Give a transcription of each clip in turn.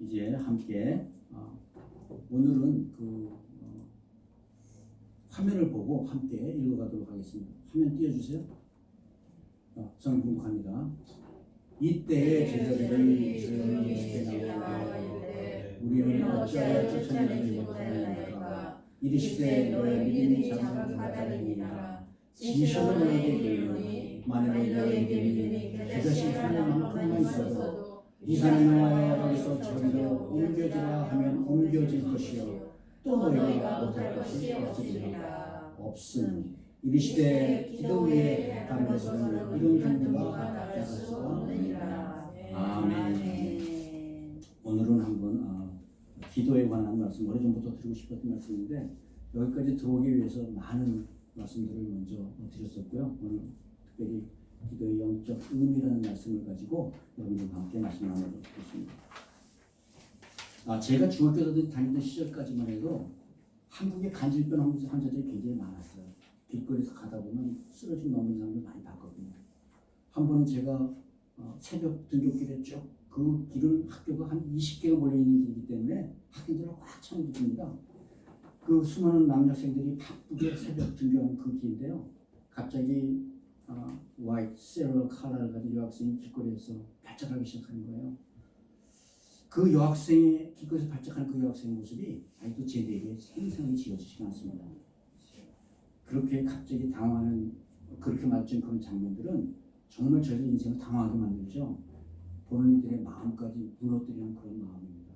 이제 함께 오늘은 화면을 보고 함께 읽어가도록 하겠습니다. 화면 띄워주세요. 저는 공독합니다. 이때에 제자들이 조용히 집에 나와 우리는 어찌하여 쫓아내지 못하느냐. 이르시되 너의 믿음이 작은 바다니라. 진실로 너에게 이르노니 만일 너에게 믿음이 그것이 하나만큼만 있어도 이 산에 나와야 여기서 저기로 옮겨지라 하면 옮겨질 것이요 또 너희가 못할 것이 없으리라. 없음. 이르시되 기도 위에 담에서는 이런 경우가 나갈 수 없느니라. 아멘. 오늘은 한번 기도에 관한 말씀, 오래전부터 드리고 싶었던 말씀인데 여기까지 들어오기 위해서 많은 말씀들을 먼저 드렸었고요. 오늘 특별히 기도의 영적 의미라는 말씀을 가지고 여러분들과 함께 말씀 나누도록 하겠습니다. 제가 중학교 다니던 시절까지만 해도 한국에 간질병 환자들이 굉장히 많았어요. 길거리에서 가다 보면 쓰러지고 넘어진 사람들 많이 봤거든요. 한 번은 제가 새벽 등굣길에 쭉 그 길은 학교가 한 20개가 몰려있는 길이기 때문에 학생들을 꽉 차는 길입니다. 그 수많은 남학생들이 바쁘게 새벽 등교하는 그 길인데요. 갑자기 화이트 셀러 카라를 가진 여학생이 길거리에서 발작하기 시작하는 거예요. 그 여학생의 길거리에서 발작하는 그 여학생의 모습이 아직도 제 뇌리에 생생하게 지워지지 않습니다. 그렇게 갑자기 당황하는, 그렇게 마주친 그런 장면들은 정말 저희 인생을 당황하게 만들죠. 보는 이들의 마음까지 무너뜨리는 그런 마음입니다.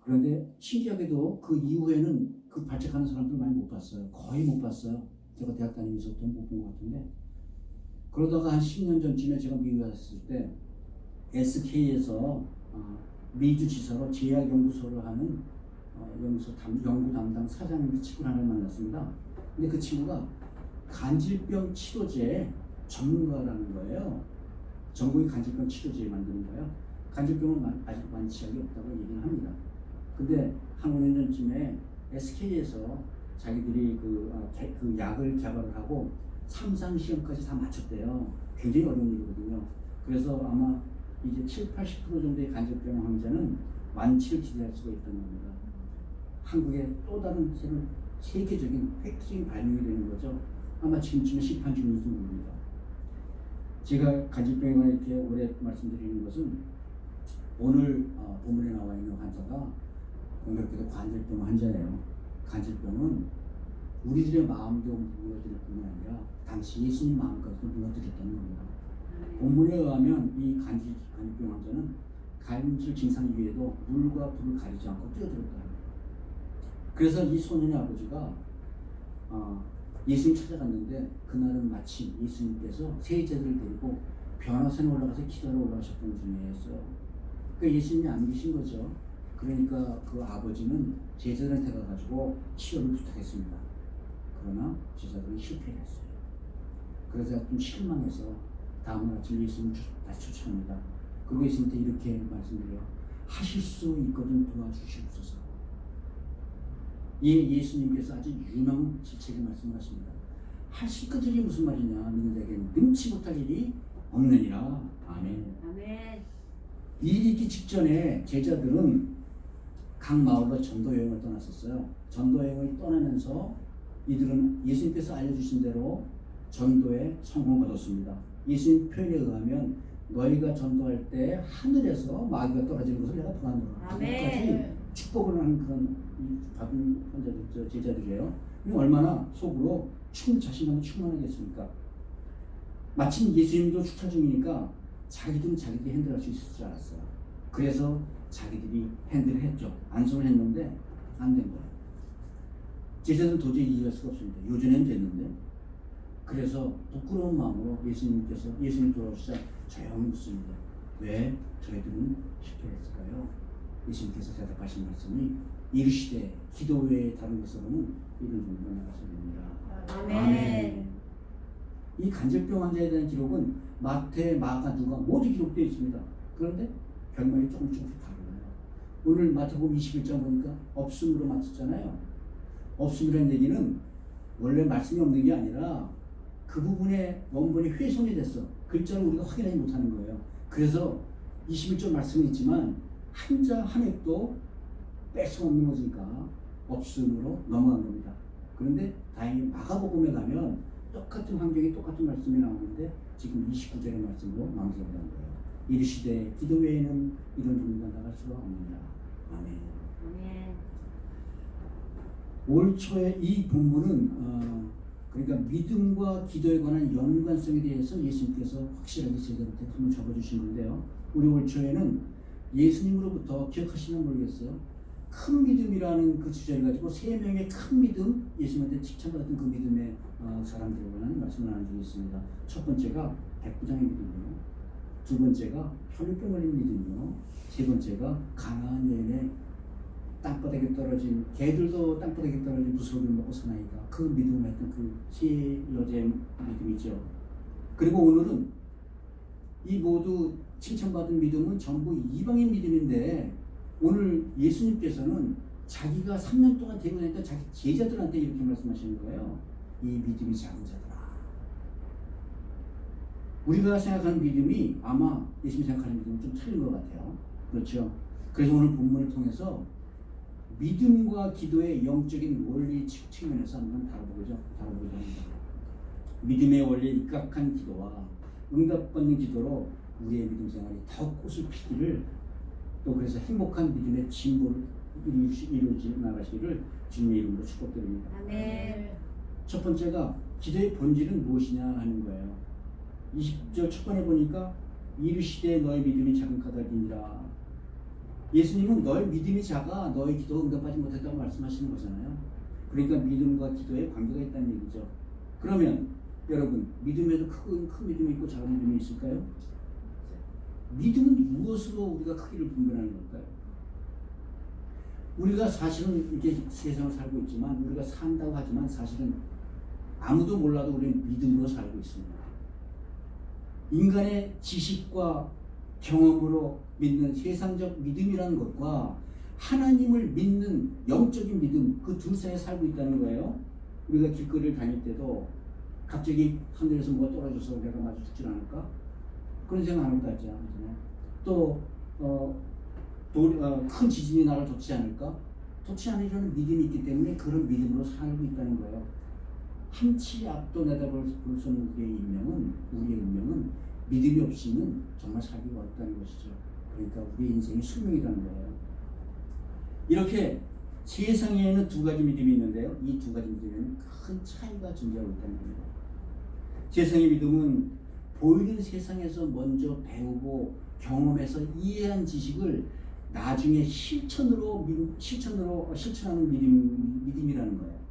그런데 신기하게도 그 이후에는 그 발작하는 사람들 많이 못 봤어요. 거의 못 봤어요. 제가 대학 다니면서부터 못 본 것 같은데, 그러다가 한 10년 전쯤에 제가 미국에 갔을 때 SK에서 미주 지사로 제약연구소를 하는 연구 담당 사장 친구를 하나 만났습니다. 근데 그 친구가 간질병 치료제 전문가라는 거예요. 전국이 간질병 치료제 만드는 거예요. 간질병은 아직 완치약이 없다고 얘기는 합니다. 근데 한 5년 전쯤에 SK에서 자기들이 그 약을 개발을 하고 3상 시험까지 다 마쳤대요. 굉장히 어려운 일이거든요. 그래서 아마 이제 70~80% 정도의 간질병 환자는 완치를 기대할 수가 있다는 겁니다. 한국에 또 다른 새로운 세계적인 획기적인 발명이 되는 거죠. 아마 지금쯤에 시판 중인지도 모릅니다. 제가 간질병에 관해 이렇게 오래 말씀드리는 것은 오늘 본문에 나와 있는 환자가 공교롭게도 간질병 환자예요. 간질병은 우리들의 마음도 무너뜨릴 뿐만 아니라 당시 예수님 마음까지도 무너뜨렸다는 겁니다. 본문에 의하면 이 간질병 환자는 간질 증상 이외에도 물과 불을 가리지 않고 뛰어들었다 합니다. 그래서 이 소년의 아버지가 예수님 찾아갔는데 그날은 마침 예수님께서 세제들을 데리고 변화산에 올라가서 기도하러 올라가셨던 중이었어요. 그러니까 예수님이 안 계신 거죠. 그러니까 그 아버지는 제자들한테 가가지고 치료를 부탁했습니다. 그러나 제자들은 실패를 했어요. 그래서 좀 실망해서 다음날 아침 예수님을 다시 쫓아옵니다. 그리고 예수님한테 이렇게 말씀드려요. 하실 수 있거든 도와주시옵소서. 예수님께서 아주 유명한 지책을 말씀하십니다. 할 수 있거든 이게 무슨 말이냐. 믿는 자에게는 능치 못할 일이 없느니라. 아멘. 아멘. 일이 있기 직전에 제자들은 각 마을로 전도 여행을 떠났었어요. 전도 여행을 떠나면서 이들은 예수님께서 알려주신 대로 전도에 성공을 거뒀습니다. 예수님 표현에 의하면 너희가 전도할 때 하늘에서 마귀가 떨어지는 것을 내가 보았노라. 아멘. 축복을 하는 그런 받은 환자들, 제자들이에요. 얼마나 속으로 자신감이 충만하겠습니까? 마침 예수님도 축차 중이니까 자기들은 자기들이 핸들할 수 있을 줄 알았어요. 그래서 자기들이 핸들을 했죠. 안수를 했는데 안 된 거예요. 제자들은 도저히 이해할 수가 없습니다. 요전에는 됐는데. 그래서 부끄러운 마음으로 예수님 돌아오시자 조용히 묻습니다. 왜 저희들은 실패했을까요? 예수님께서 대답하신 말씀이 이르시되 기도 외에 다른 것으로는 이런 정도가 나가서 됩니다. 아멘. 이 간질병 환자에 대한 기록은 마태, 마가, 누가 모두 기록되어 있습니다. 그런데 결말이 조금씩 다르네요. 오늘 마태복음 21장 보니까 없음으로 마쳤잖아요. 없음이라는 얘기는 원래 말씀이 없는 게 아니라 그 부분의 원본이 훼손이 됐어. 글자를 우리가 확인하지 못하는 거예요. 그래서 21절 말씀이 있지만 한 자 한 획도 뺄 수 없는 거니까 없음으로 넘어간 겁니다. 그런데 다행히 마가복음에 가면 똑같은 환경에 똑같은 말씀이 나오는데 지금 29절의 말씀으로 마무리한다는 거예요. 이르시되 기도 외에는 이런 종류가 나갈 수가 없느니라. 아멘. 아멘. 올 초에 이 본문은 그러니까 믿음과 기도에 관한 연관성에 대해서 예수님께서 확실하게 제대로 한번 적어주신 건데요. 우리 올 초에는 예수님으로부터 기억하시면 모르겠어요. 큰 믿음이라는 그 주제를 가지고 세 명의 큰 믿음, 예수님한테 칭찬받았던 그 믿음의 사람들에 관한 말씀을 나눠주겠습니다. 첫 번째가 백부장의 믿음이요. 두 번째가 혈류병 걸린 믿음이요. 세 번째가 가나안 여인의 땅바닥에 떨어진, 개들도 땅바닥에 떨어진 부스러기를 먹고 사나이다. 그 믿음을 했던 그 세 여자의 믿음이죠. 그리고 오늘은 이 모두 칭찬받은 믿음은 전부 이방인 믿음인데, 오늘 예수님께서는 자기가 3년 동안 대면했던 자기 제자들한테 이렇게 말씀하시는 거예요. 이 믿음이 작은 자들아. 우리가 생각하는 믿음이 아마 예수님이 생각하는 믿음은 좀 틀린 것 같아요. 그렇죠? 그래서 오늘 본문을 통해서 믿음과 기도의 영적인 원리 측면에서 한번 다뤄보고자 합니다. 믿음의 원리에 입각한 기도와 응답받는 기도로 우리의 믿음 생활이 더 꽃을 피기를, 또 그래서 행복한 믿음의 진보를 이루어지 나가시기를 주님의 이름으로 축복드립니다. 아멘. 첫 번째가 기도의 본질은 무엇이냐 하는 거예요. 20절 초반에 보니까 이르시되 너의 믿음이 작은 까닭이니라. 예수님은 너의 믿음이 작아 너의 기도가 응답하지 못했다고 말씀하시는 거잖아요. 그러니까 믿음과 기도에 관계가 있다는 얘기죠. 그러면 여러분, 믿음에도 큰 믿음이 있고 작은 믿음이 있을까요? 믿음은 무엇으로 우리가 크기를 분별하는 걸까요? 우리가 사실은 이렇게 세상을 살고 있지만, 우리가 산다고 하지만 사실은 아무도 몰라도 우리는 믿음으로 살고 있습니다. 인간의 지식과 경험으로 믿는 세상적 믿음이라는 것과 하나님을 믿는 영적인 믿음, 그 둘 사이에 살고 있다는 거예요. 우리가 길거리를 다닐 때도 갑자기 하늘에서 뭐가 떨어져서 내가 마주 죽지 않을까? 그런 생각 안 하고 다니지 않잖아요. 또 큰 지진이 나를 덮지 않을까? 덮지 않으려는 믿음이 있기 때문에 그런 믿음으로 살고 있다는 거예요. 한치 앞도 내다볼 수 없는 우리의 운명은 믿음이 없이는 정말 살기가 어렵다는 것이죠. 그러니까 우리의 인생이 숙명이라는 거예요. 이렇게 세상에는 두 가지 믿음이 있는데요. 이 두 가지 믿음에는 큰 차이가 존재하고 있다는 겁니다. 세상의 믿음은 보이는 세상에서 먼저 배우고 경험해서 이해한 지식을 나중에 실천하는 믿음이라는 거예요.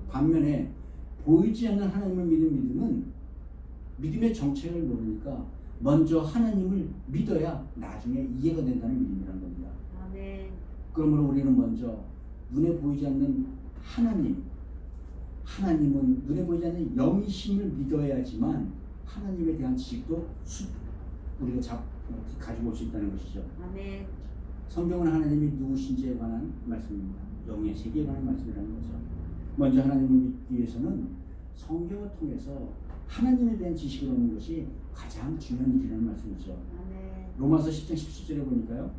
반면에 보이지 않는 하나님을 믿는 믿음은 믿음의 정체를 모르니까 먼저 하나님을 믿어야 나중에 이해가 된다는 믿음이라는 겁니다. 아멘. 그러므로 우리는 먼저 눈에 보이지 않는 하나님은 눈에 보이지 않는 영이심을 믿어야지만 하나님에 대한 지식도 우리가 가지고 올 수 있다는 것이죠. 아멘. 성경은 하나님이 누구신지에 관한 말씀입니다. 영의 세계에 관한 말씀이라는 거죠. 먼저 하나님을 믿기 위해서는 성경을 통해서 하나님에 대한 지식을 얻는 것이 가장 중요한 일이라는 말씀이죠. 아멘. 로마서 10장 17절에 보니까요.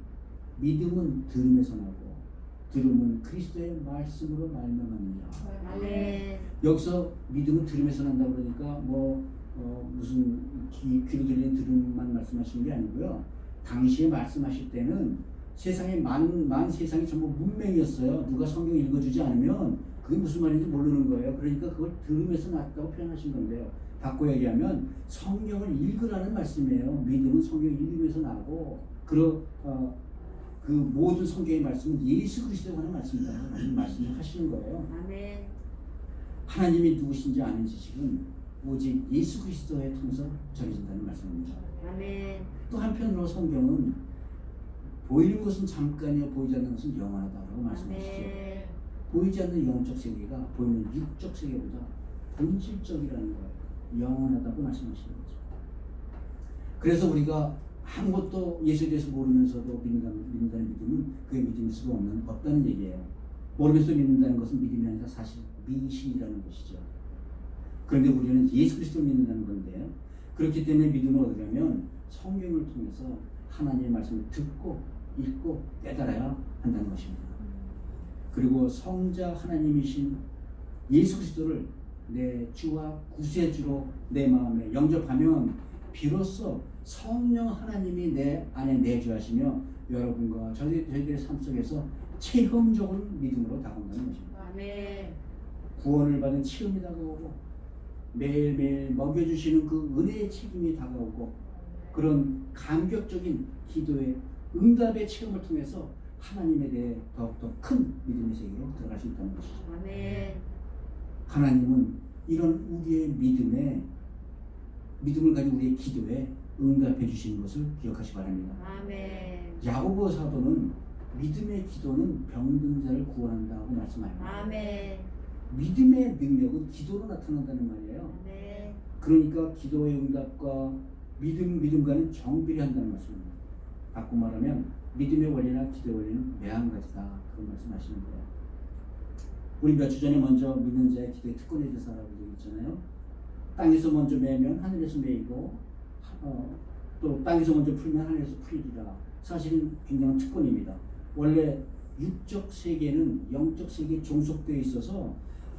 믿음은 들음에서 나고 들음은 그리스도의 말씀으로 말미암느니라. 아멘. 여기서 믿음은 들음에서 난다 그러니까 무슨 귀로 들리는 들음만 말씀하시는 게 아니고요. 당시에 말씀하실 때는 세상에 만 세상이 전부 문맹이었어요. 누가 성경 읽어주지 않으면 그게 무슨 말인지 모르는 거예요. 그러니까 그걸 들음에서 났다고 표현하신 건데요. 바꿔 얘기하면 성경을 읽으라는 말씀이에요. 믿음은 성경 읽으면서 나고 그 모든 성경의 말씀은 예수 그리스도에 관한 말씀이다 라는 말씀을 하시는 거예요. 아멘. 하나님이 누구신지 아는 지식은 오직 예수 그리스도의 통해서 전해진다는 말씀입니다. 아멘. 또 한편으로 성경은 보이는 것은 잠깐이요 보이지 않는 것은 영원하다라고 말씀하시죠. 아멘. 보이지 않는 영적 세계가 보이는 육적 세계보다 본질적이라는 거예요. 영원하다고 말씀하시는 거죠. 그래서 우리가 아무것도 예수에 대해서 모르면서도 믿는다는 믿음은 그의 믿음일 수가 없다는 얘기예요. 모르면서 믿는다는 것은 믿음이 아니라 사실 미신이라는 것이죠. 그런데 우리는 예수 그리스도를 믿는다는 건데요. 그렇기 때문에 믿음을 얻으려면 성경을 통해서 하나님의 말씀을 듣고 읽고 깨달아야 한다는 것입니다. 그리고 성자 하나님이신 예수 그리스도를 내 주와 구세주로 내 마음에 영접하면 비로소 성령 하나님이 내 안에 내주하시며 여러분과 저희들의 삶 속에서 체험적인 믿음으로 다가온다는 것입니다. 아멘. 구원을 받은 체험이 다가오고 매일매일 먹여주시는 그 은혜의 책임이 다가오고 그런 감격적인 기도의 응답의 체험을 통해서 하나님에 대해 더욱더 큰 믿음의 세계로 들어갈 수 있다는 것이죠. 아멘. 하나님은 이런 우리의 믿음을 가진 우리의 기도에 응답해 주시는 것을 기억하시 바랍니다. 아멘. 야고보 사도는 믿음의 기도는 병든 자를 구원한다고 말씀하여요. 아멘. 믿음의 능력은 기도로 나타난다는 말이에요. 네. 그러니까 기도의 응답과 믿음과는 정비례 한다는 말씀입니다. 바꿔 말하면 믿음의 원리나 기도의 원리는 매한가지다 그런 말씀하시는 거예요. 우리 몇 주 전에 먼저 믿는 자의 기도의 특권에 대해서 알아본 적이 있잖아요. 땅에서 먼저 매면 하늘에서 매이고 또 땅에서 먼저 풀면 하늘에서 풀리리라. 사실은 굉장한 특권입니다. 원래 육적 세계는 영적 세계에 종속되어 있어서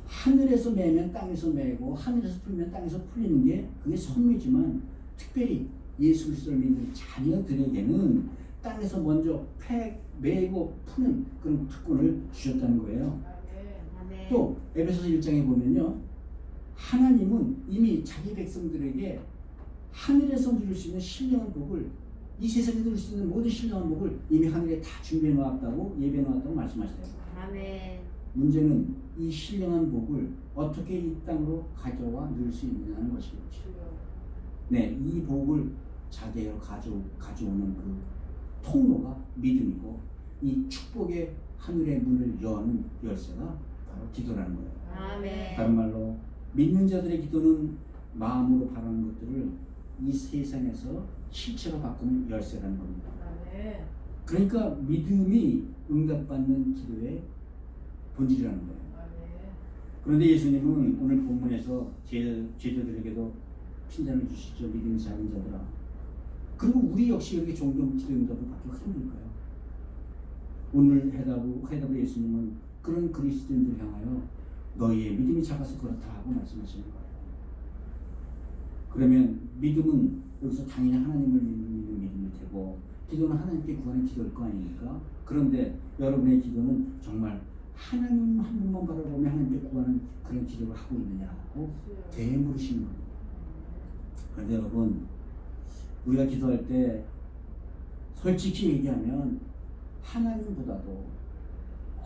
하늘에서 매면 땅에서 매고 하늘에서 풀면 땅에서 풀리는 게 그게 선미지만 특별히 예수 그리스도를 믿는 자녀들에게는 땅에서 먼저 매고 푸는 그런 특권을 주셨다는 거예요. 아멘. 또 에베소서 1장에 보면요, 하나님은 이미 자기 백성들에게 하늘에서 누릴 수 있는 신령한 복을, 이 세상에 누릴 수 있는 모든 신령한 복을 이미 하늘에 다 준비해 놓았다고 예배해 놓았다고 말씀하시대요. 아멘. 문제는 이 신령한 복을 어떻게 이 땅으로 가져와 누릴 수 있느냐는 것이죠. 네, 이 복을 자기로 가져오는 그 통로가 믿음이고, 이 축복의 하늘의 문을 여는 열쇠가 바로 기도라는 거예요. 아멘. 다른 말로 믿는 자들의 기도는 마음으로 바라는 것들을 이 세상에서 실체로 바꾸는 열쇠라는 겁니다. 아멘. 그러니까 믿음이 응답받는 기도의 본질이라는 거예요. 아멘. 그런데 예수님은 오늘 본문에서 제자들에게도 핀잔을 주시죠. 믿음이 작은 자들아. 그리고 우리 역시 이렇게 종종 기도 응답을 받기 힘들까요? 오늘 해답을 예수님은 그런 그리스도인들 향하여 너희의 믿음이 작아서 그렇다 하고 말씀하시는 거예요. 그러면 믿음은 여기서 당연히 하나님을 믿는 믿음이 되고, 기도는 하나님께 구하는 기도일 거 아닙니까? 그런데 여러분의 기도는 정말 하나님 한 분만 바라보며 하나님께 구하는 그런 기도를 하고 있느냐고 되물으시는 겁니다. 그런데 여러분, 우리가 기도할 때 솔직히 얘기하면 하나님보다도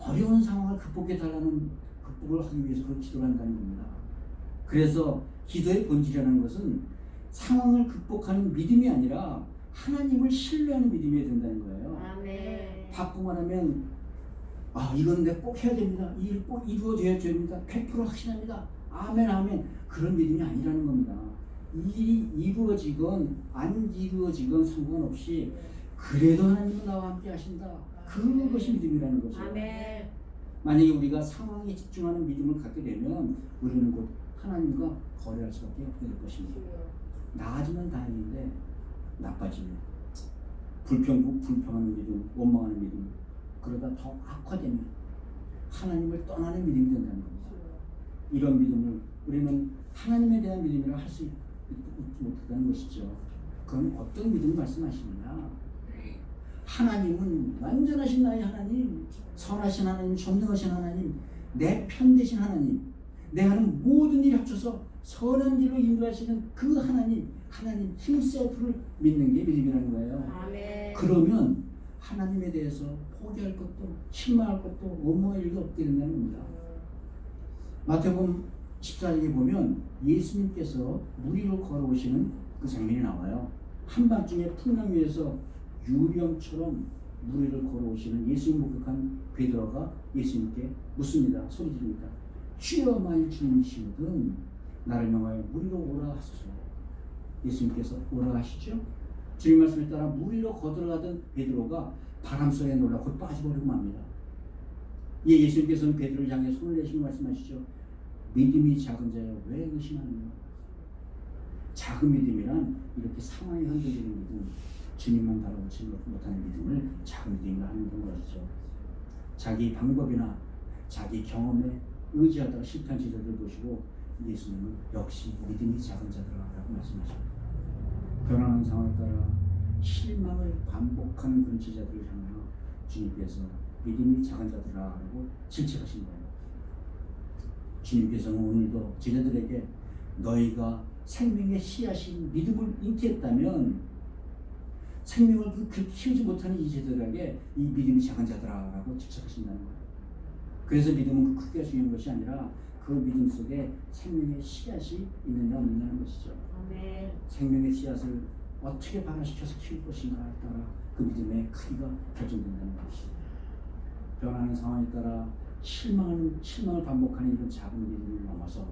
어려운 상황을 극복을 하기 위해서 그런 기도를 한다는 겁니다. 그래서 기도의 본질이라는 것은 상황을 극복하는 믿음이 아니라 하나님을 신뢰하는 믿음이 된다는 거예요. 아멘. 바꾸고 말하면 이건 내가 꼭 해야 됩니다. 이 일 꼭 이루어져야 됩니다. 100% 확신합니다. 아멘 아멘. 그런 믿음이 아니라는 겁니다. 일이 이루어지건 안 이루어지건 상관없이 그래도 하나님은 나와 함께 하신다. 그것이 믿음이라는 거죠. 아멘. 만약에 우리가 상황에 집중하는 믿음을 갖게 되면 우리는 곧 하나님과 거래할 수밖에 없게 될 것입니다. 나아지면 다행인데 나빠지면 불평하는 믿음, 원망하는 믿음, 그러다 더 악화되면 하나님을 떠나는 믿음이 된다는 겁니다. 이런 믿음을 우리는 하나님에 대한 믿음이라 할 수 있지 못하다는 것이죠. 그럼 어떤 믿음을 말씀하시느냐? 하나님은 완전하신 나의 하나님, 선하신 하나님, 전능하신 하나님, 내 편 되신 하나님, 내 하는 모든 일을 합쳐서 선한 길로 인도하시는 그 하나님 힘세프를 믿는 게 믿음이라는 거예요. 아멘. 그러면 하나님에 대해서 포기할 것도 실망할 것도 원망할 일도 없게 된다는 겁니다. 마태복음 14장에 보면 예수님께서 물 위로 걸어오시는 그 장면이 나와요. 한밤중에 풍랑 위에서 유령처럼 물 위를 걸어오시는 예수님 목격한 베드로가 예수님께 묻습니다. 소리 지릅니다. 주여, 만일 주님이시거든 나를 명하여 물 위로 오라 하소서. 예수님께서 오라 하시죠. 주님 말씀에 따라 물 위로 거들어가던 베드로가 바람 소리에 놀라 곧 빠져버리고 맙니다. 예수님께서는 베드로를 향해 손을 내시고 말씀하시죠. 믿음이 작은 자여 왜 의심하느냐. 작은 믿음이란 이렇게 상황이 흔들리는 믿음, 주님만 바라보지 못하는 믿음을 작은 믿음이라 하는 것이죠. 자기 방법이나 자기 경험에 의지하다가 실패한 제자들 보시고 예수님은 역시 믿음이 작은 자들아라고 말씀하십니다. 변하는 상황에 따라 실망을 반복하는 그런 제자들을 향하여 주님께서 믿음이 작은 자들아라고 질책하신 거예요. 주님께서는 오늘도 제자들에게 너희가 생명의 씨앗인 믿음을 잉태했다면 생명을 그렇게 키우지 못하는 이 제자들에게 이 믿음이 작은 자들아라고 질책하신다는 거예요. 그래서 믿음은 그 크기가 중요한 것이 아니라 그 믿음 속에 생명의 씨앗이 있느냐 없느냐는 것이죠. 아멘. 생명의 씨앗을 어떻게 발화시켜서 키울 것인가에 따라 그 믿음의 크기가 결정된다는 것이죠. 변하는 상황에 따라 실망을 반복하는 이런 작은 믿음을 넘어서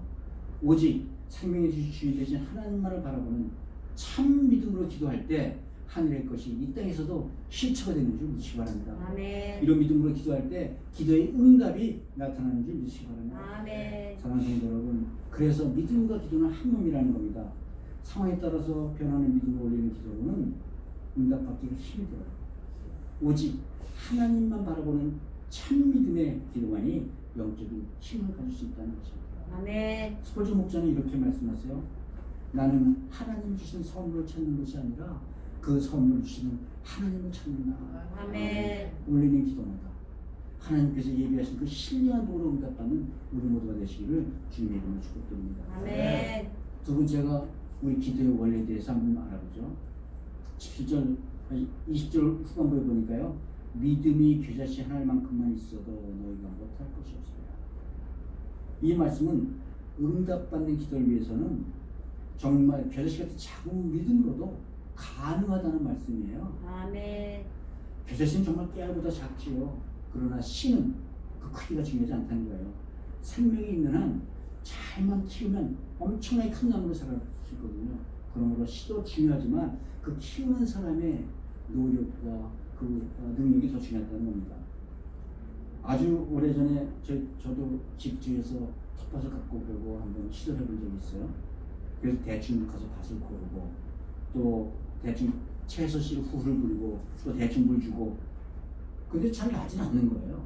오직 생명의 주인 되신 하나님만을 바라보는 참 믿음으로 기도할 때 하늘의 것이 이 땅에서도 실체가 되는 줄 믿으시기 바랍니다. 아멘. 이런 믿음으로 기도할 때 기도의 응답이 나타나는 줄 믿으시기 바랍니다. 아멘. 사랑하는 성도 여러분, 그래서 믿음과 기도는 한 몸이라는 겁니다. 상황에 따라서 변하는 믿음을 올리는 기도는 응답받기가 힘이 들어요. 오직 하나님만 바라보는 참 믿음의 기도만이 영적인 힘을 가질 수 있다는 것입니다. 아멘. 스폴전 목자는 이렇게 말씀하세요. 나는 하나님 주신 선물을 찾는 것이 아니라 그 선물 주시는 하나님을 찾는다. 아멘. 올리는 기도마다 하나님께서 예비하신 그 신령한 도로 응답받는 우리 모두가 되시기를 주님의 이름으로 축복드립니다. 아멘. 두 번째가 우리 기도의 원리에 대해서 한번 알아보죠. 17절, 20절 후반부에 보니까요. 믿음이 겨자씨 하나만큼만 있어도 너희가 못할 것이 없습니다. 이 말씀은 응답받는 기도를 위해서는 정말 겨자씨 같은 작은 믿음으로도 가능하다는 말씀이에요. 아멘. 겨자씨는 정말 깨알보다 작지요. 그러나 씨는 그 크기가 중요하지 않다는 거예요. 생명이 있는 한 잘만 키우면 엄청나게 큰 나무로 자랄 수 있거든요. 그러므로 씨도 중요하지만 그 키우는 사람의 노력과 그 능력이 더 중요하다는 겁니다. 아주 오래전에 저도 집주에서 텃밭을 갖고 오려고 한번 시도를 해본 적이 있어요. 그래서 대충 가서 밭을 고르고 또 대충 채소 씨를 후를 부리고 또 대충 물 주고 근데 잘 나진 않는 거예요.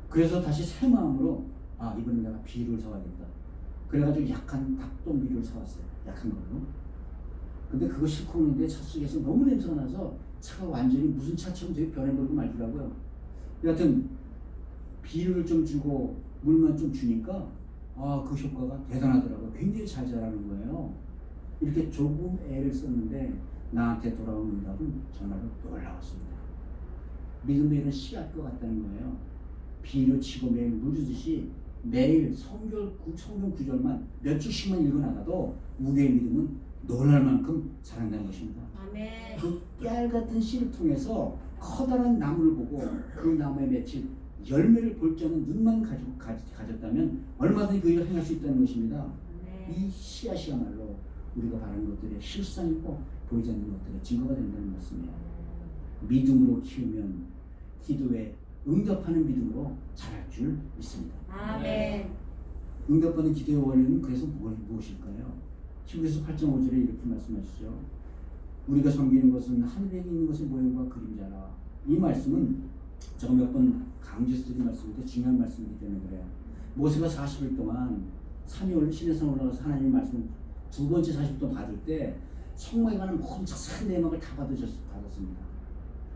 그래서 다시 새 마음으로 이번엔 내가 비료를 사와야겠다. 그래가지고 약한 닭똥비료를 사왔어요. 약한 걸로. 근데 그거 싣고 오는데 차 속에서 너무 냄새가 나서 차가 완전히 무슨 차처럼 되게 변해버리고 말더라고요. 여하튼 비료를 좀 주고 물만 좀 주니까 그 효과가 대단하더라고요. 굉장히 잘 자라는 거예요. 이렇게 조금 애를 썼는데 나한테 돌아온 응답은 정말로 놀라웠습니다. 믿음의 이런 씨앗과 같다는 거예요. 비료 치고 매일 물 주듯이 매일 성경 구절만 몇 줄씩만 읽어나가도 우리의 믿음은 놀랄 만큼 자란다는 것입니다. 아멘. 그 깨알 같은 씨를 통해서 커다란 나무를 보고 그 나무에 맺힌 열매를 볼 줄 아는 눈만 가졌다면 얼마든지 그 일을 행할 수 있다는 것입니다. 이 씨앗이야말로 우리가 바라는 것들의 실상이고 보이지 않는 것들의 증거가 된다는 말씀이에요. 믿음으로 키우면 기도에 응답하는 믿음으로 자랄 줄 믿습니다. 아멘. 응답받는 기도의 원리는 그래서 무엇일까요? 히브리서 8장 5절에 이렇게 말씀하시죠. 우리가 섬기는 것은 하늘에 있는 것의 모형과 그림자라. 이 말씀은 제가 몇 번 강조해서 드린 말씀인데 중요한 말씀이기 때문에 그래요. 모세가 40일 동안 시내산 올라가서 하나님의 말씀을 두 번째 40일 동안 받을 때 성막에 관한 모든 자세한 내막을 다 받았습니다.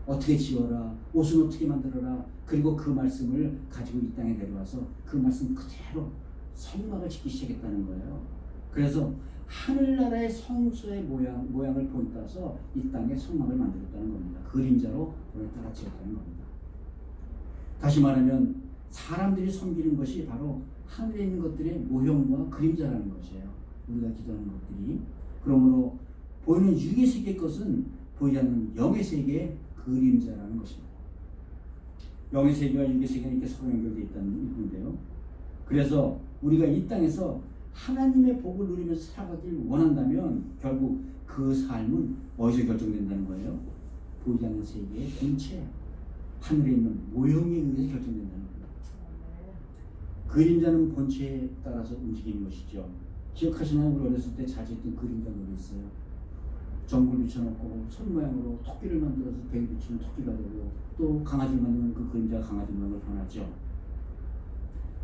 어떻게 지어라, 옷은 어떻게 만들어라, 그리고 그 말씀을 가지고 이 땅에 내려와서 그 말씀 그대로 성막을 짓기 시작했다는 거예요. 그래서 하늘나라의 성소의 모양을 본따서 이 땅에 성막을 만들었다는 겁니다. 그림자로 오늘따라 지었다는 겁니다. 다시 말하면 사람들이 섬기는 것이 바로 하늘에 있는 것들의 모형과 그림자라는 것이에요. 우리가 기도하는 것들이. 그러므로 보이는 육의 세계의 것은 보이지 않는 영의 세계의 그림자라는 것입니다. 영의 세계와 육의 세계는 이렇게 서로 연결되어 있다는 의미인데요. 그래서 우리가 이 땅에서 하나님의 복을 누리면서 살아가길 원한다면 결국 그 삶은 어디서 결정된다는 거예요? 보이지 않는 세계의 본체, 하늘에 있는 모형에 의해서 결정된다는 겁니다. 그림자는 본체에 따라서 움직이는 것이죠. 기억하시나요? 우리 어렸을 때 자주 했던 그림자 놀이 있어요. 전구를 붙여놓고 손 모양으로 토끼를 만들어서 벽에 붙이면 토끼가 되고 또 강아지를 만들면 그 그림자가 강아지 모양으로 변하죠.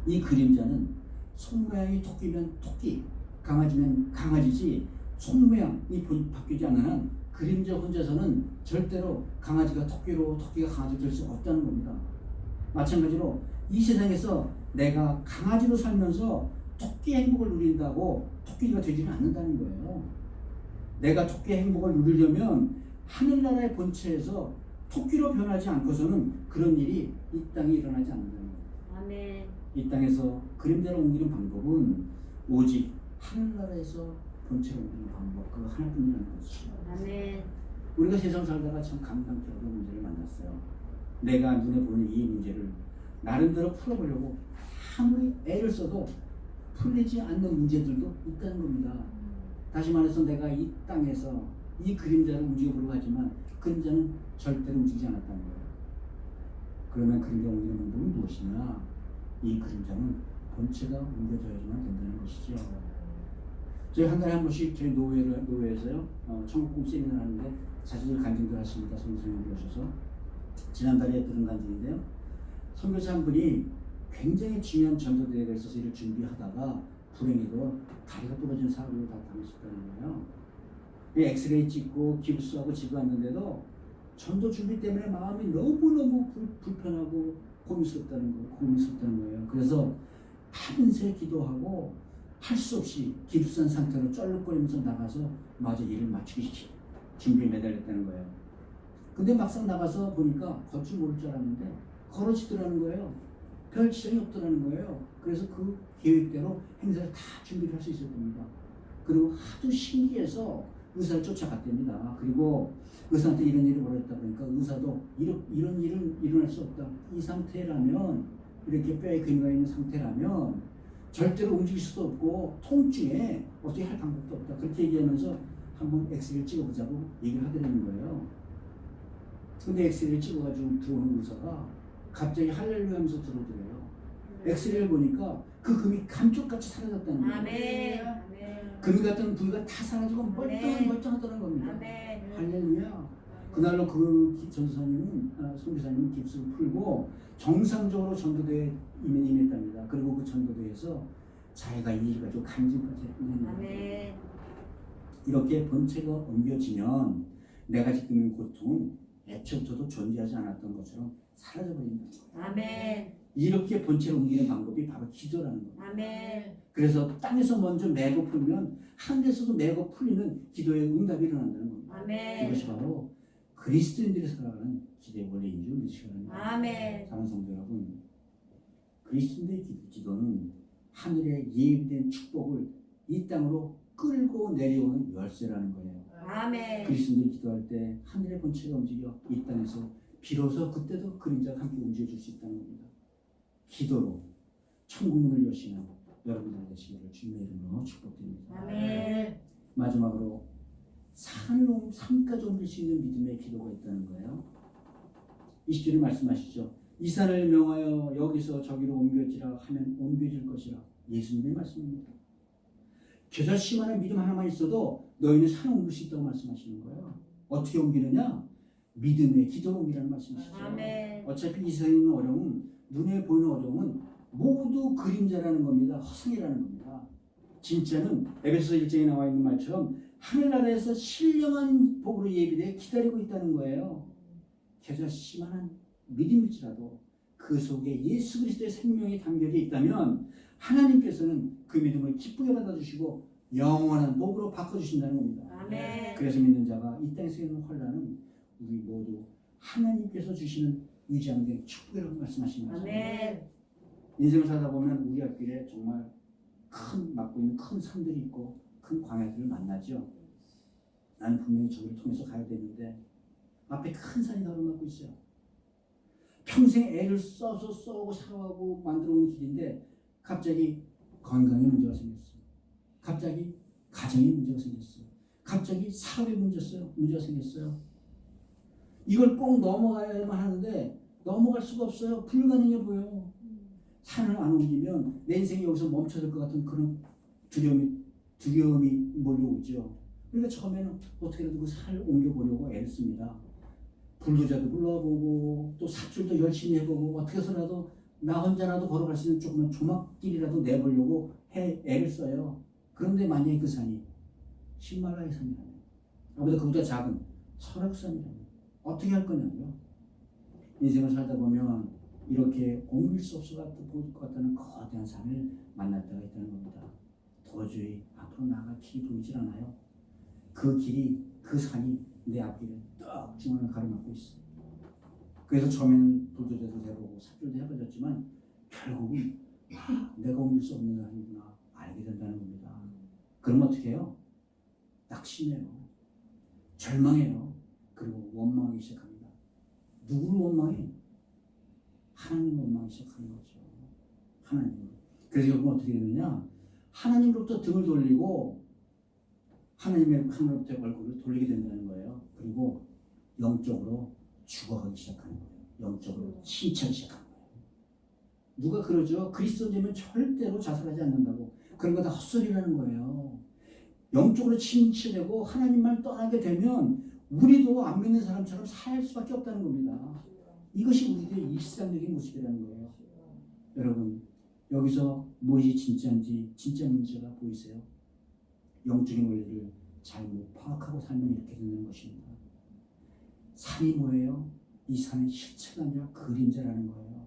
이 그림자는 손 모양이 토끼면 토끼, 강아지면 강아지지 손 모양이 바뀌지 않는 한 그림자 혼자서는 절대로 강아지가 토끼로 토끼가 강아지가 될 수 없다는 겁니다. 마찬가지로 이 세상에서 내가 강아지로 살면서 토끼의 행복을 누린다고 토끼가 되지는 않는다는 거예요. 내가 토끼의 행복을 누리려면 하늘나라의 본체에서 토끼로 변하지 않고서는 그런 일이 이 땅에 일어나지 않는다는 거예요. 아멘. 이 땅에서 그림자를 옮기는 방법은 오직 하늘나라에서 본체로 옮기는 방법 그 하나뿐이라는 거죠. 아멘. 우리가 세상 살다가 참 감당적으로 문제를 만났어요. 내가 눈에 보는 이 문제를 나름대로 풀어보려고 아무리 애를 써도 풀리지 않는 문제들도 있다는 겁니다. 다시 말해서 내가 이 땅에서 이 그림자를 움직여보려고 하지만 그림자는 절대로 움직이지 않았다는 거예요. 그러면 그림자 옮기는 방법은 무엇이냐? 이 그림자는 본체가 옮겨져야지만 된다는 것이죠. 저희 한 달에 한 번씩 저희 노회에서요 천국꿈 세미나를 하는데 자신들 간증도 하십니다. 선생님들 오셔서 지난달에 들은 간증인데요. 선교사 한 분이 굉장히 중요한 전도대회가 있어서 이를 준비하다가 불행히도 다리가 부러진 사고를 다 당하셨다는 거예요. 엑스레이 찍고 깁스하고 집에 왔는데도 전도 준비 때문에 마음이 너무너무 불편하고 고민스럽다는 거예요. 그래서 밤새 기도하고 할 수 없이 깁스한 상태로 쩔룩거리면서 나가서 마저 일을 마치기 준비에 매달렸다는 거예요. 근데 막상 나가서 보니까 걷지 모를 줄 알았는데 걸어지더라는 거예요. 별 지장이 없더라는 거예요. 그래서 그 계획대로 행사를 다 준비를 할 수 있을 겁니다. 그리고 하도 신기해서 의사를 쫓아갔답니다. 그리고 의사한테 이런 일이 벌어졌다 보니까 의사도 이런 일은 일어날 수 없다. 이 상태라면 이렇게 뼈에 근육이 있는 상태라면 절대로 움직일 수도 없고 통증에 어떻게 할 방법도 없다. 그렇게 얘기하면서 한번 엑스레이를 찍어보자고 얘기를 하게 되는 거예요. 근데 엑스레이를 찍어가지고 들어오는 의사가 갑자기 할렐루야 하면서 들어오더래요. 엑스레이를 보니까 그 금이 감쪽같이 사라졌다는 거예요. 아멘. 금이 같은 부위가 다 사라지고 멀쩡하더라는 겁니다. 아멘. 할렐루야. 그날로 그 전도사님은 선교사님은 깁스를 풀고 정상적으로 전도대회에 임했답니다. 그리고 그 전도대회에서 자기가 이 일을 가지고 간증까지 했습니다. 아멘. 이렇게 본체가 옮겨지면 내가 지금 있는 고통은 애초부터도 존재하지 않았던 것처럼 사라져버린다는 거예요. 아멘. 이렇게 본체를 옮기는 방법이 바로 기도라는 거예요. 아멘. 그래서 땅에서 먼저 매고 풀면 하늘에서도 매고 풀리는 기도의 응답이 일어난다는 겁니다. 아멘. 이것이 바로 그리스도인들이 살아가는 기도의 원리인 줄 믿으시기 바랍니다. 아멘. 사랑하는 성도 여러분, 그리스도인의 기도는 하늘의 예비된 축복을 이 땅으로 끌고 내려오는 열쇠라는 거예요. 아멘. 그리스도인들이 기도할 때 하늘의 본체가 움직여 이 땅에서 비로소 그때도 그림자가 함께 움직여줄 수 있다는 겁니다. 기도로 천국문을 여시는 여러분들 되시기를 주님의 이름으로 축복드립니다. 아멘. 마지막으로 산까지 옮길 수 있는 믿음의 기도가 있다는 거예요. 20절에 말씀하시죠. 이 산을 명하여 여기서 저기로 옮겨지라 하면 옮겨질 것이라. 예수님의 말씀입니다. 겨자씨만한 믿음 하나만 있어도 너희는 산을 옮길 수 있다고 말씀하시는 거예요. 어떻게 옮기느냐? 믿음의 기도로 옮기라는 말씀이시죠. 아멘. 어차피 이 세상에 있는 어려움은, 눈에 보이는 어려움은 모두 그림자라는 겁니다. 허상이라는 겁니다. 진짜는 에베소 1장에 나와 있는 말처럼 하늘나라에서 신령한 복으로 예비되어 기다리고 있다는 거예요. 겨자씨만한 믿음일지라도 그 속에 예수 그리스도의 생명이 담겨져 있다면 하나님께서는 그 믿음을 기쁘게 받아주시고 영원한 복으로 바꿔주신다는 겁니다. 아멘. 그래서 믿는 자가 이 땅에서 있는 환난은 우리 모두 하나님께서 주시는 위장된 축복이라고 말씀하시는 거죠. 아멘. 인생을 살다 보면 우리 앞길에 정말 막고 있는 큰 산들이 있고 큰 광야들을 만나죠. 나는 분명히 저기를 통해서 가야 되는데 앞에 큰 산이 가로막고 있어요. 평생 애를 써서 써오고 살아가고 만들어온 길인데 갑자기 건강에 문제가 생겼어요. 갑자기 가정에 문제가 생겼어요. 갑자기 사업에 문제가 생겼어요. 이걸 꼭 넘어가야만 하는데 넘어갈 수가 없어요. 불가능해 보여요. 산을 안 옮기면 내 인생이 여기서 멈춰질 것 같은 그런 두려움이 몰려오죠. 그러니까 처음에는 어떻게든 그 산을 옮겨보려고 애를 씁니다. 불도저도 불러보고 또 삽질도 열심히 해보고 어떻게 해서라도 나 혼자라도 걸어갈 수 있는 조그만 조막길이라도 내보려고 애를 써요. 그런데 만약에 그 산이 히말라야 산이라면, 아무래도 그보다 작은 설악산이라면 어떻게 할 거냐고요. 인생을 살다 보면 이렇게 옮길 수 없을 것 같다는 거대한 산을 만날 때가 있다는 겁니다. 도저히 앞으로 나아갈 길이 보이질 않아요. 그 길이, 그 산이 내 앞길을 딱 중앙을 가로막고 있어. 그래서 처음에는 불도저도 해보고 삽질도 해보셨지만 결국은 내가 옮길 수 없는 산이구나 알게 된다는 겁니다. 그럼 어떻게 해요? 낙심해요. 절망해요. 그리고 원망하기 시작합니다. 누구를 원망해? 하나님을 원망하기 시작하는 거죠. 하나님을. 그래서 결국 어떻게 되느냐? 하나님으로부터 등을 돌리고 하나님으로부터 얼굴을 돌리게 된다는 거예요. 그리고 영적으로 죽어가기 시작하는 거예요. 영적으로 신체하기 시작하는 거예요. 누가 그러죠? 그리스도인이면 절대로 자살하지 않는다고. 그런 거 다 헛소리라는 거예요. 영적으로 침체되고 하나님만 떠나게 되면 우리도 안 믿는 사람처럼 살 수밖에 없다는 겁니다. 이것이 우리들의 일상적인 모습이라는 거예요. 여러분, 여기서 무엇이 진짜인지 진짜 문제가 보이세요? 영적인 원리를 잘못 파악하고 살면 이렇게 되는 것입니다. 산이 뭐예요? 이 산은 실체가 아니라 그림자라는 거예요.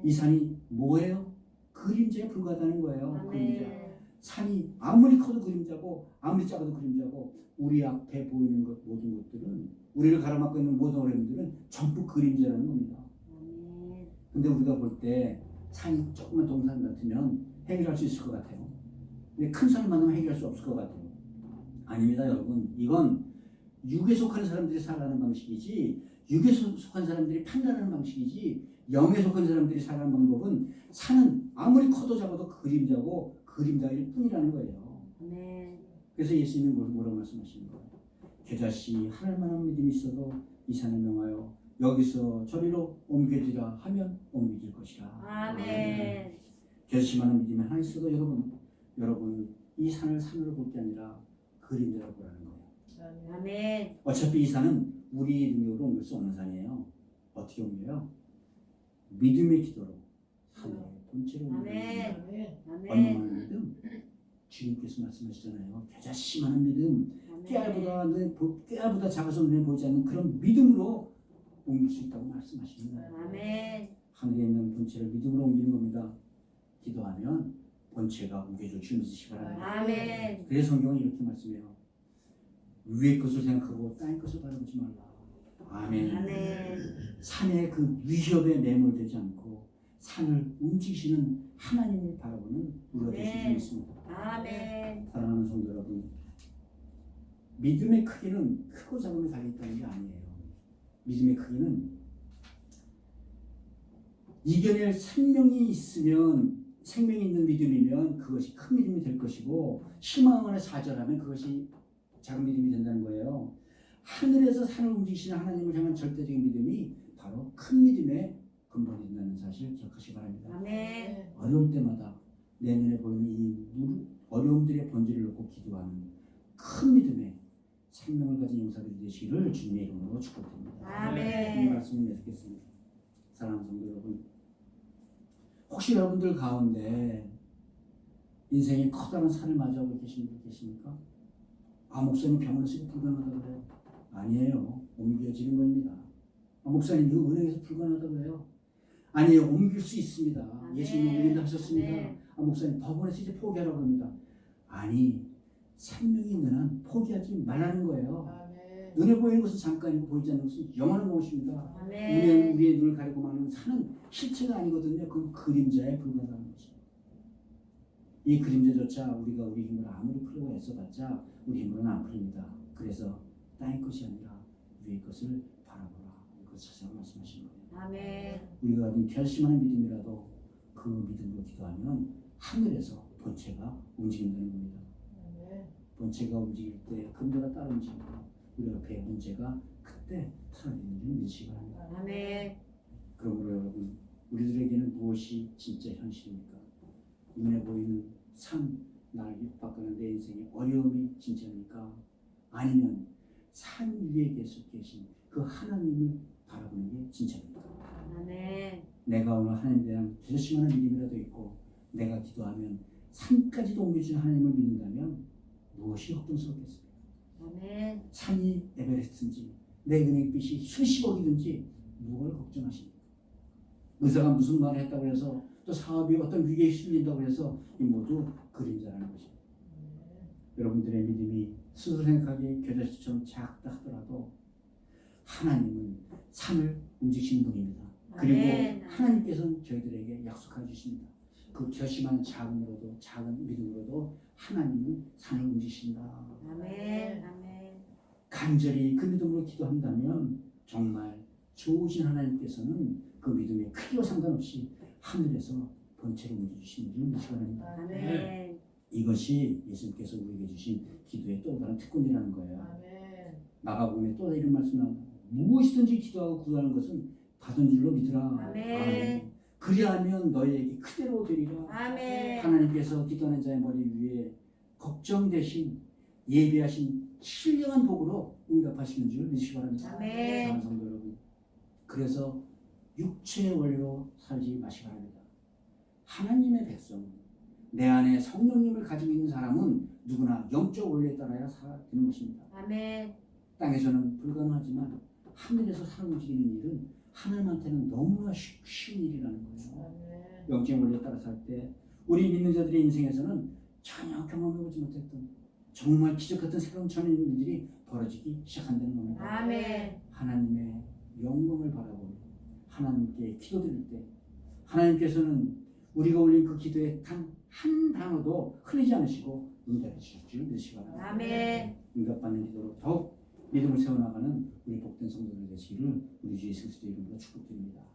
이 산이 뭐예요? 그림자에 불과하다는 거예요. 그림자. 산이 아무리 커도 그림자고 아무리 작아도 그림자고 우리 앞에 보이는 것 모든 것들은 우리를 가로막고 있는 모든 어려움들은 전부 그림자라는 겁니다. 근데 우리가 볼 때 산이 조그만 동산 같으면 해결할 수 있을 것 같아요. 근데 큰 산을 만나면 해결할 수 없을 것 같아요. 아닙니다, 여러분. 이건 육에 속한 사람들이 살아가는 방식이지 육에 속한 사람들이 판단하는 방식이지 영에 속한 사람들이 살아가는 방법은 산은 아무리 커도 작아도 그림자고 그림자일 뿐이라는 거예요. 그래서 예수님이 뭐라고 말씀하시는 거예요? 겨자씨 하늘만한 믿음이 있어도 이 산을 명하여 여기서 저리로 옮겨지라 하면 옮겨질 것이라. 아멘. 겨자씨만한 믿음이 하나 있어도 여러분 이 산을 산으로 볼 게 아니라 그림자로 보라는 거예요. 아멘. 어차피 이 산은 우리 능력으로 옮길 수 없는 산이에요. 어떻게 옮겨요? 믿음의 기도로 산의 본체로 옮겨요. 얼마나 믿음? 주님께서 말씀하시잖아요. 겨자씨만한 믿음, 깨알보다 작아서 눈에 보이지 않는 그런 믿음으로 옮길 수 있다고 말씀하시는 거예요. 아멘. 하늘에 있는 본체를 믿음으로 옮기는 겁니다. 기도하면 본체가 옮겨줄 줄 믿으시기 바랍니다. 아멘. 그래서 성경은 이렇게 말씀해요. 위의 것을 생각하고 땅의 것을 바라보지 말라. 아멘. 아멘. 산의 그 위협에 매몰되지 않고 산을 움직이시는 하나님을 바라보는 우리가 될 수 있습니다. 아멘. 사랑하는 성도 여러분, 믿음의 크기는 크고 작음에 달려있다는 게 아니에요. 믿음의 크기는 이겨낼 생명이 있으면 생명이 있는 믿음이면 그것이 큰 믿음이 될 것이고 희망 안에 좌절하면 그것이 작은 믿음이 된다는 거예요. 하늘에서 산을 움직이시는 하나님을 향한 절대적인 믿음이 바로 큰 믿음의 근본이 된다는 사실 기억하시기 바랍니다. 아멘. 어려울 때마다 내 눈에 보이는 이 어려움들의 본질을 놓고 기도하는 큰 믿음의 생명을 가진 용사들이 되시기를 주님의 이름으로 축복드립니다. 아멘. 이 말씀을 맺겠습니다. 사랑하는 성도 여러분, 혹시 여러분들 가운데 인생의 커다란 산을 맞이하고 계신 분 계십니까? 목사님 병원에 쓰기 불가능하다고 그래요. 아니에요. 옮겨지는 겁니다. 목사님 그 은행에서 불가능하다고 그래요. 아니에요. 옮길 수 있습니다. 예수님 옮긴다 하셨습니다. 목사님 법원에서 이제 포기하라고 합니다. 아니, 생명이 있는 한 포기하지 말라는 거예요. 눈에 보이는 것은 잠깐이고 보이지 않는 것은 영원한 것입니다. 우리의 눈을 가리고 막는 산은 실체가 아니거든요. 그건 그림자에 불과하다는 거죠. 이 그림자조차 우리가 우리 힘으로 아무리 풀려고 애써봤자 우리 힘으로는 안 풀립니다. 그래서 땅의 것이 아니라 위의 것을 바라보라. 이것을 찾아서 말씀하신 거예요. 아멘. 우리가 가진 결심하는 믿음이라도 그 믿음으로 기도하면 하늘에서 본체가 움직인다는 겁니다. 본체가 움직일 때 금자가 따로 움직이고 우리 옆에 문제가 그때 사라지는 줄 믿으시기 바랍니다. 아멘. 그러므로 여러분, 우리들에게는 무엇이 진짜 현실입니까? 눈에 보이는 산, 나를 밑바꾸는 내 인생의 어려움이 진짜입니까? 아니면 산 위에 계속 계신 그 하나님을 바라보는 게 진짜입니다. 아멘. 내가 오늘 하나님에 대한 결심하는 믿음이라도 있고 내가 기도하면 산까지도 옮겨주는 하나님을 믿는다면 무엇이 걱정스럽겠습니까? 아멘. 산이 에베레스트인지 내 은행빚이 수십억이든지 무엇을 걱정하십니까? 의사가 무슨 말을 했다고 해서 또 사업이 어떤 위기에 실린다고 해서 이 모두 그림자라는 것입니다. 여러분들의 믿음이 스스로 생각하기에 겨자씨처럼 작다 하더라도 하나님은 산을 움직이시는 분입니다. 그리고 아멘. 하나님께서는 저희들에게 약속해 주십니다. 그 결심한 작은으로도 작은 믿음으로도 하나님은 산을 움직이신다. 아멘. 아멘. 간절히 그 믿음으로 기도한다면 정말 좋으신 하나님께서는 그 믿음의 크기와 상관없이 하늘에서 번체를 움직이시는 줄 믿으시기 바랍니다. 아멘. 이것이 예수님께서 우리에게 주신 기도의 또 다른 특권이라는 거예요. 아멘. 마가복음에 또 이런 말씀이 나옵니다. 무엇이든지 기도하고 구하는 것은 받은 줄로 믿으라. 아멘. 그리하면 너희에게 그대로 되리라. 아멘. 하나님께서 기도하는 자의 머리 위에 걱정 대신 예비하신 신령한 복으로 응답하시는 줄 믿으시기 바랍니다. 아멘. 사랑하는 성도 여러분, 그래서 육체의 원리로 살지 마시기 바랍니다. 하나님의 백성, 내 안에 성령님을 가지고 있는 사람은 누구나 영적 원리에 따라야 살아야 되는 것입니다. 아멘. 땅에서는 불가능하지만 하늘에서 살아 움직이는 일은 하나님한테는 너무나 쉬운 일이라는 거예요. 아멘. 영적 원리에 따라 살 때 우리 믿는 자들의 인생에서는 전혀 경험해보지 못했던 정말 기적 같은 새로운 천의 일들이 벌어지기 시작한다는 겁니다. 아멘. 하나님의 영광을 바라보며 하나님께 기도드릴 때 하나님께서는 우리가 올린 그 기도에 단 한 단어도 흘리지 않으시고 응답해 주실 줄 믿으시기 바랍니다. 아멘. 응답받는 기도로 더욱 믿음을 세워나가는 우리 복된 성도들 되시기를 우리 주 예수 그리스도의 이름으로 축복드립니다.